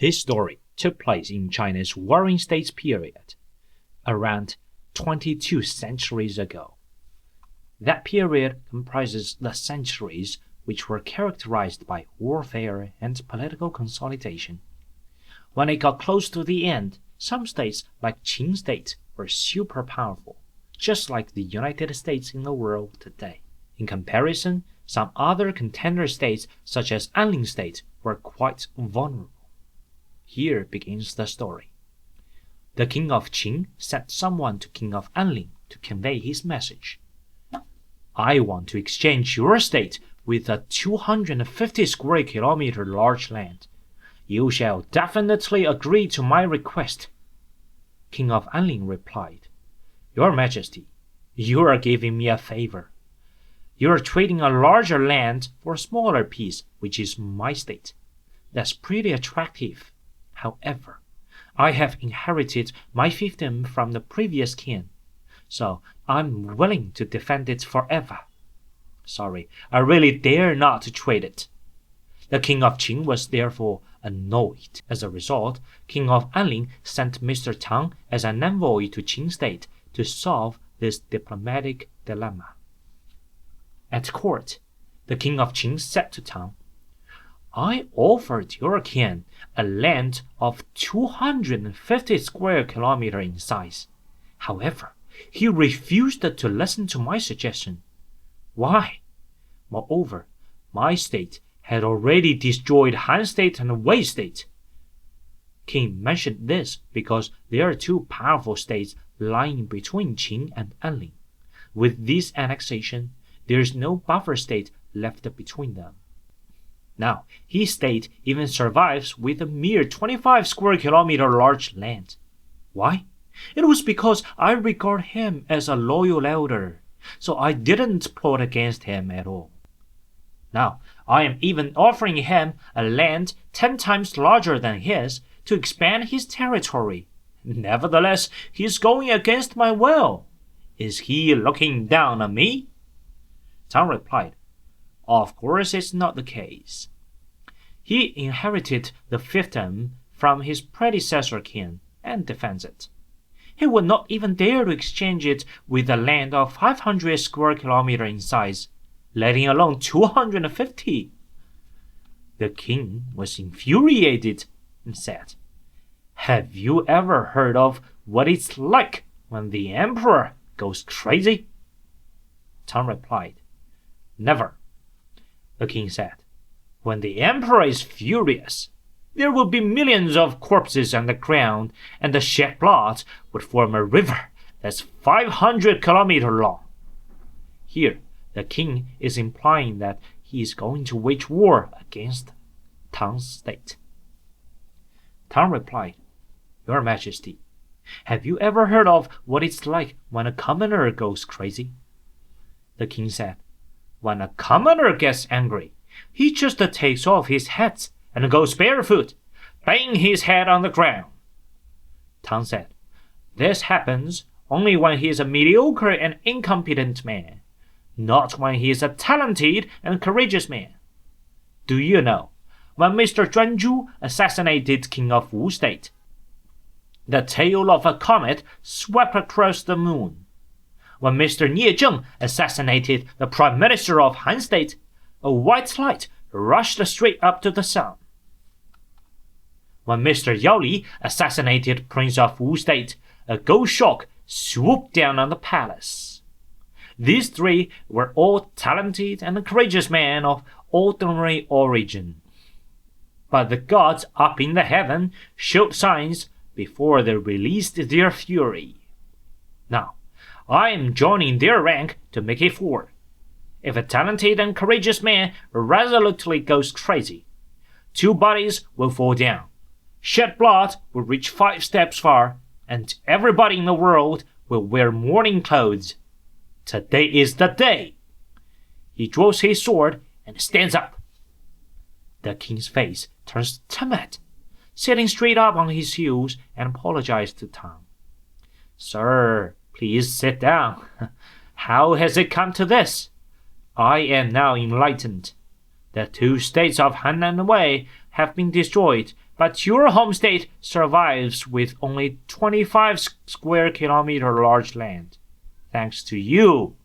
This story took place in China's Warring States period, around 22 centuries ago. That period comprises the centuries which were characterized by warfare and political consolidation. When it got close to the end, some states like Qing State were super powerful, just like the United States in the world today. In comparison, some other contender states such as Anling State were quite vulnerable. Here begins the story. The king of Qing sent someone to king of Anling to convey his message. I want to exchange your state with a 250 square kilometer large land. You shall definitely agree to my request. King of Anling replied, Your Majesty, you are giving me a favor. You are trading a larger land for a smaller piece, which is my state. That's pretty attractive. However, I have inherited my fiefdom from the previous king, so I'm willing to defend it forever. Sorry, I really dare not trade it. The king of Qing was therefore annoyed. As a result, King of Anling sent Mr. Tang as an envoy to Qing State to solve this diplomatic dilemma. At court, the king of Qing said to Tang, I offered your king a land of 250 square kilometers in size. However, he refused to listen to my suggestion. Why? Moreover, my state had already destroyed Han State and Wei State. King mentioned this because there are two powerful states lying between Qing and Anling. With this annexation, there is no buffer state left between them. Now, his state even survives with a mere 25 square kilometer large land. Why? It was because I regard him as a loyal elder, so I didn't plot against him at all. Now, I am even offering him a land 10 times larger than his to expand his territory. Nevertheless, he is going against my will. Is he looking down on me? Tang replied, Of course it's not the case. He inherited the fiefdom from his predecessor king and defends it. He would not even dare to exchange it with a land of 500 square kilometers in size, letting alone 250. The king was infuriated and said, Have you ever heard of what it's like when the emperor goes crazy? Tang replied, Never. The king said, When the emperor is furious, there will be millions of corpses on the ground, and the shed blood would form a river that's 500 kilometers long. Here, the king is implying that he is going to wage war against Tang's state. Tang replied, Your Majesty, have you ever heard of what it's like when a commoner goes crazy? The king said, When a commoner gets angry, he just takes off his hat and goes barefoot, banging his head on the ground. Tang said, This happens only when he is a mediocre and incompetent man, not when he is a talented and courageous man. Do you know, when Mr. Zhuanzhu assassinated King of Wu State, the tail of a comet swept across the moon. When Mr. Nie Zheng assassinated the Prime Minister of Han State, a white light rushed straight up to the sun. When Mr. Yao Li assassinated Prince of Wu State, a gold shock swooped down on the palace. These three were all talented and courageous men of ordinary origin. But the gods up in the heaven showed signs before they released their fury. Now, I am joining their rank to make it forward. If a talented and courageous man resolutely goes crazy, 2 bodies will fall down, shed blood will reach 5 steps far, and everybody in the world will wear mourning clothes. Today is the day. He draws his sword and stands up. The king's face turns timid, sitting straight up on his heels and apologized to Tang. Sir, please sit down. How has it come to this? I am now enlightened. The 2 states of Han and Wei have been destroyed, But your home state survives with only 25 square kilometer large land, thanks to you.